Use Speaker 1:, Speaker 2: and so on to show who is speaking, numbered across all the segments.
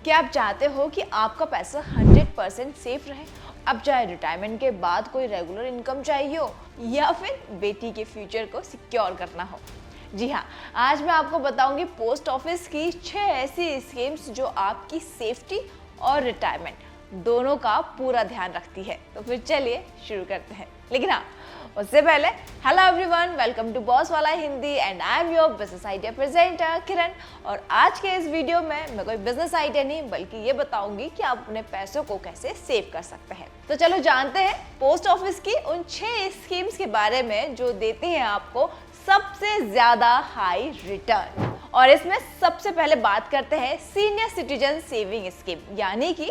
Speaker 1: क्या आप चाहते हो कि आपका पैसा 100% सेफ रहे, अब चाहे रिटायरमेंट के बाद कोई रेगुलर इनकम चाहिए हो या फिर बेटी के फ्यूचर को सिक्योर करना हो? जी हाँ, आज मैं आपको बताऊंगी पोस्ट ऑफिस की 6 ऐसी स्कीम्स जो आपकी सेफ्टी और रिटायरमेंट दोनों का पूरा ध्यान रखती है। तो फिर चलिए शुरू करते हैं। लेकिन हाँ, उससे पहले hello everyone, welcome to boss वाला Hindi and I am your business idea presenter Kiran. और आज के इस वीडियो में मैं कोई बिजनेस आइडिया नहीं बल्कि ये बताऊंगी कि आप अपने पैसों को कैसे सेव कर सकते हैं। तो चलो जानते हैं पोस्ट ऑफिस की उन 6 स्कीम्स के बारे में जो देती हैं आपको सबसे ज्यादा हाई रिटर्न। और इसमें सबसे पहले बात करते हैं सीनियर सिटीजन सेविंग स्कीम यानी कि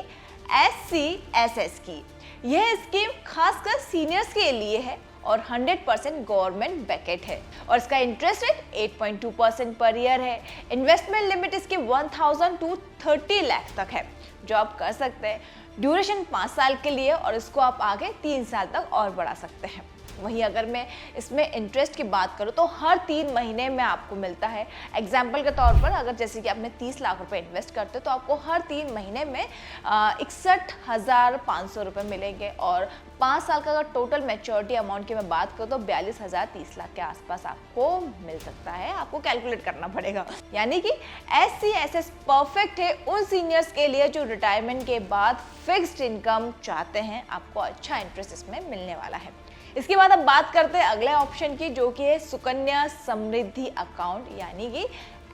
Speaker 1: SCSS की। यह स्कीम खासकर सीनियर्स के लिए है और 100% गवर्नमेंट बैकेट है और इसका इंटरेस्ट रेट 8.2% पर ईयर है। इन्वेस्टमेंट लिमिट इसकी 1000 to 30 लाख तक है जो आप कर सकते हैं। ड्यूरेशन 5 साल के लिए और इसको आप आगे 3 साल तक और बढ़ा सकते हैं। वहीं अगर मैं इसमें इंटरेस्ट की बात करूं तो हर 3 महीने में आपको मिलता है। एग्जाम्पल के तौर पर अगर जैसे कि आपने 30 लाख रुपए इन्वेस्ट करते तो आपको हर 3 महीने में 61,500 रुपये मिलेंगे और 5 साल का अगर टोटल मैच्योरिटी अमाउंट की मैं बात करूँ तो 42,030 लाख के आसपास आपको मिल सकता है। आपको कैलकुलेट करना पड़ेगा। यानी कि SCSS परफेक्ट है उन सीनियर्स के लिए जो रिटायरमेंट के बाद फिक्स्ड इनकम चाहते हैं। आपको अच्छा इंटरेस्ट इसमें मिलने वाला है। इसके बाद अब बात करते हैं अगले ऑप्शन की जो कि है सुकन्या समृद्धि अकाउंट यानी कि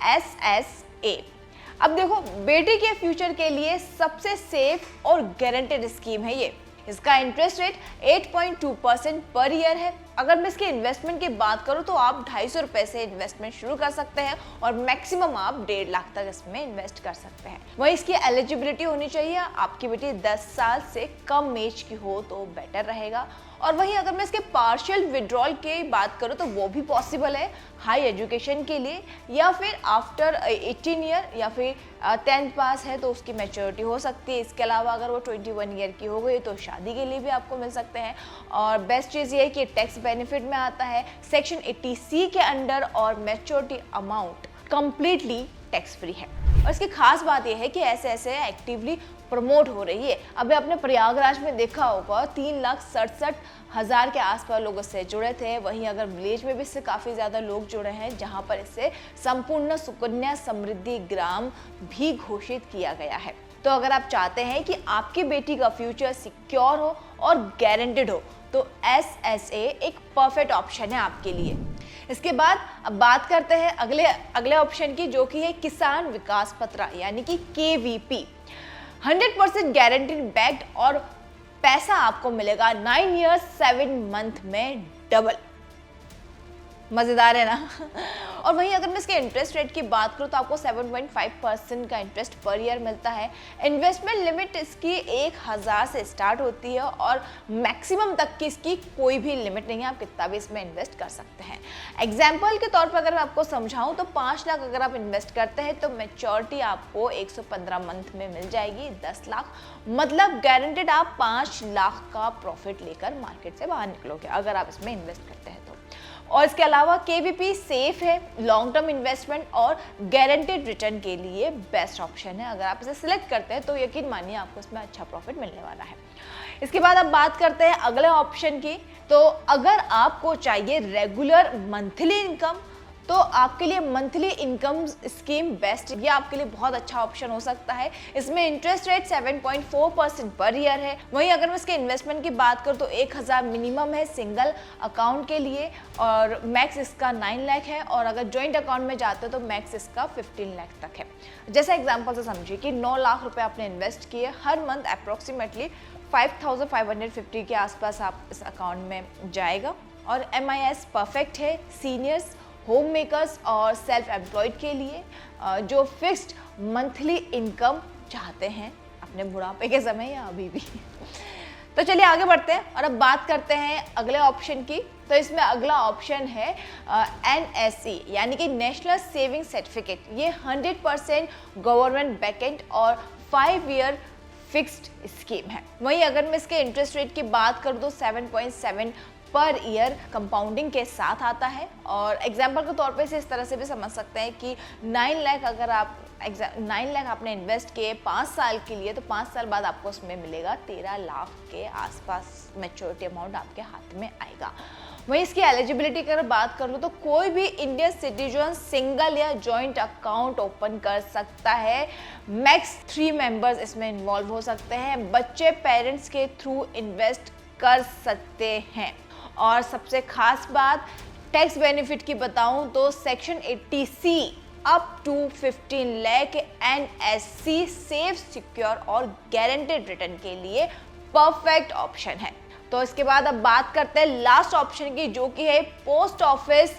Speaker 1: SSA। अब देखो, बेटी के फ्यूचर के लिए सबसे सेफ और गारंटेड स्कीम है ये। इसका इंटरेस्ट रेट 8.2% पर ईयर है। अगर मैं इसके इन्वेस्टमेंट की बात करूं तो आप 250 रुपए से इन्वेस्टमेंट शुरू कर सकते हैं और मैक्सिमम आप 1.5 लाख तक इसमें इन्वेस्ट कर सकते हैं। वहीं इसकी एलिजिबिलिटी होनी चाहिए, आपकी बेटी 10 साल से कम एज की हो तो बेटर रहेगा। और वहीं अगर मैं इसके पार्शियल विड्रॉल की बात करूं तो वो भी पॉसिबल है हाई एजुकेशन के लिए या फिर आफ्टर 18 ईयर या फिर 10th पास है तो उसकी मैच्योरिटी हो सकती है। इसके अलावा अगर वो 21 ईयर की हो गई तो शादी के लिए भी आपको मिल सकते हैं। और बेस्ट चीज़ ये है कि टैक्स बेनिफिट में आता है सेक्शन 80C के अंडर और maturity amount completely tax free है। और इसकी खास बात यह है कि ऐसे एक्टिवली प्रमोट हो रही है। अभी आपने प्रयागराज में देखा होगा 3,67,000 के आसपास लोग इससे जुड़े थे। वहीं अगर विलेज में भी इससे काफ़ी ज़्यादा लोग जुड़े हैं जहां पर इससे संपूर्ण सुकन्या समृद्धि ग्राम भी घोषित किया गया है। तो अगर आप चाहते हैं कि आपकी बेटी का फ्यूचर सिक्योर हो और गारंटेड हो तो SSA एक परफेक्ट ऑप्शन है आपके लिए। इसके बाद अब बात करते हैं अगले ऑप्शन की जो कि है किसान विकास पत्र यानी कि KVP। 100% गारंटीड बैक्ड और पैसा आपको मिलेगा 9 years 7 month में डबल। मजेदार है ना? और वहीं अगर मैं इसके इंटरेस्ट रेट की बात करूं तो आपको 7.5% का इंटरेस्ट पर ईयर मिलता है। इन्वेस्टमेंट लिमिट इसकी 1000 से स्टार्ट होती है और मैक्सिमम तक की इसकी कोई भी लिमिट नहीं है, आप कितना भी इसमें इन्वेस्ट कर सकते हैं। एग्जाम्पल के तौर पर अगर मैं आपको समझाऊं तो 5 लाख अगर आप इन्वेस्ट करते हैं तो मैच्योरिटी आपको 115 मंथ में मिल जाएगी 10 लाख। मतलब गारंटेड आप 5 लाख का प्रॉफिट लेकर मार्केट से बाहर निकलोगे अगर आप इसमें इन्वेस्ट करते हैं तो। और इसके अलावा KVP सेफ है, लॉन्ग टर्म इन्वेस्टमेंट और गारंटेड रिटर्न के लिए बेस्ट ऑप्शन है। अगर आप इसे सिलेक्ट करते हैं तो यकीन मानिए आपको इसमें अच्छा प्रॉफिट मिलने वाला है। इसके बाद अब बात करते हैं अगले ऑप्शन की। तो अगर आपको चाहिए रेगुलर मंथली इनकम तो आपके लिए मंथली इनकम स्कीम बेस्ट, ये आपके लिए बहुत अच्छा ऑप्शन हो सकता है। इसमें इंटरेस्ट रेट 7.4% पर ईयर है। वहीं अगर मैं इसके इन्वेस्टमेंट की बात करूँ तो 1000 मिनिमम है सिंगल अकाउंट के लिए और मैक्स इसका 9 लाख है और अगर जॉइंट अकाउंट में जाते हो तो मैक्स इसका 15 लाख तक है। जैसे एग्जाम्पल से समझिए कि 9 लाख रुपए आपने इन्वेस्ट किए, हर मंथ अप्रोक्सीमेटली 5,550 के आसपास आप इस अकाउंट में जाएगा। और MIS परफेक्ट है सीनियर्स, होम मेकर्स और सेल्फ एम्प्लॉयड के लिए जो फिक्स्ड मंथली इनकम चाहते हैं अपने बुढ़ापे के समय या अभी भी। तो चलिए आगे बढ़ते हैं और अब बात करते हैं अगले ऑप्शन की। तो इसमें अगला ऑप्शन है NSE यानी कि नेशनल सेविंग सर्टिफिकेट। ये 100% गवर्नमेंट बैकेंड और 5 ईयर फिक्स्ड स्कीम है। वहीं अगर मैं इसके इंटरेस्ट रेट की बात करूँ तो 7.7 पर ईयर कंपाउंडिंग के साथ आता है। और एग्जाम्पल के तौर पे इसे इस तरह से भी समझ सकते हैं कि 9 लाख अगर आप 9 लाख आपने इन्वेस्ट किए 5 साल के लिए, तो 5 साल बाद आपको उसमें मिलेगा 13 लाख के आसपास मैच्योरिटी अमाउंट आपके हाथ में आएगा। वहीं इसकी एलिजिबिलिटी की अगर बात कर लूँ तो कोई भी इंडियन सिटीजन सिंगल या जॉइंट अकाउंट ओपन कर सकता है। मैक्स 3 मेंबर्स इसमें इन्वॉल्व हो सकते हैं। बच्चे पेरेंट्स के थ्रू इन्वेस्ट कर सकते हैं। और सबसे खास बात टैक्स बेनिफिट की बताऊं तो section 80C up to 15 lakh NSC safe, secure और गारंटेड रिटर्न के लिए परफेक्ट ऑप्शन है। तो इसके बाद अब बात करते हैं लास्ट ऑप्शन की, जो कि है पोस्ट ऑफिस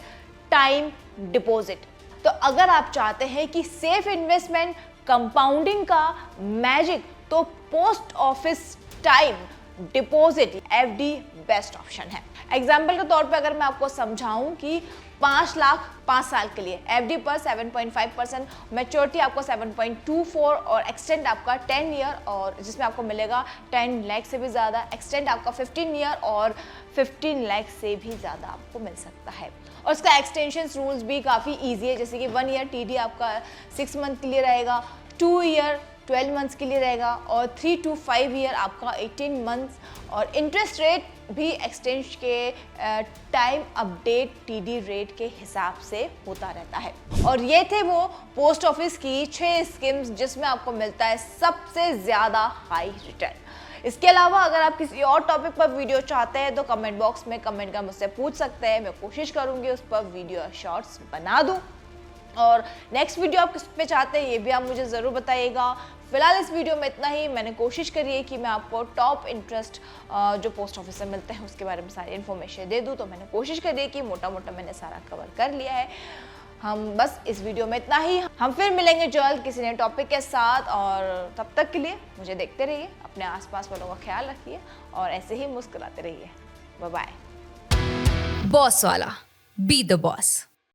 Speaker 1: टाइम डिपॉजिट। तो अगर आप चाहते हैं कि सेफ इन्वेस्टमेंट, कंपाउंडिंग का मैजिक, तो post office time deposit FD best option है। एग्जाम्पल के तौर पे अगर मैं आपको समझाऊं कि 5 लाख 5 साल के लिए FD पर 7.5%, मैच्योरिटी आपको 7.24 और एक्सटेंड आपका 10 ईयर, और जिसमें आपको मिलेगा 10 लाख से भी ज़्यादा, एक्सटेंड आपका 15 ईयर और 15 लाख से भी ज़्यादा आपको मिल सकता है। और इसका एक्सटेंशन रूल्स भी काफ़ी ईजी है, जैसे कि 1 ईयर TD आपका 6 मंथ के लिए रहेगा, 2 ईयर 12 मंथ्स के लिए रहेगा और 3 to 5 ईयर आपका 18 मंथ्स। और इंटरेस्ट रेट भी एक्सचेंज के टाइम अपडेट TD रेट के हिसाब से होता रहता है। और ये थे वो पोस्ट ऑफिस की 6 स्कीम्स जिसमें आपको मिलता है सबसे ज़्यादा हाई रिटर्न। इसके अलावा अगर आप किसी और टॉपिक पर वीडियो चाहते हैं तो कमेंट बॉक्स में कमेंट कर मुझसे पूछ सकते हैं। मैं कोशिश करूँगी उस पर वीडियो शॉर्ट्स बना दूँ। और नेक्स्ट वीडियो आप किस पे चाहते हैं ये भी आप मुझे ज़रूर बताइएगा। फिलहाल इस वीडियो में इतना ही। मैंने कोशिश करी है कि मैं आपको टॉप इंटरेस्ट जो पोस्ट ऑफिस से मिलते हैं उसके बारे में सारी इन्फॉर्मेशन दे दूँ, तो मैंने कोशिश करी है कि मोटा मोटा मैंने सारा कवर कर लिया है। हम बस इस वीडियो में इतना ही। हम फिर मिलेंगे जल्द किसी नए टॉपिक के साथ, और तब तक के लिए मुझे देखते रहिए, अपने आसपास वालों का ख्याल रखिए और ऐसे ही मुस्कुराते रहिए। Bye bye.
Speaker 2: बॉस वाला, बी द बॉस।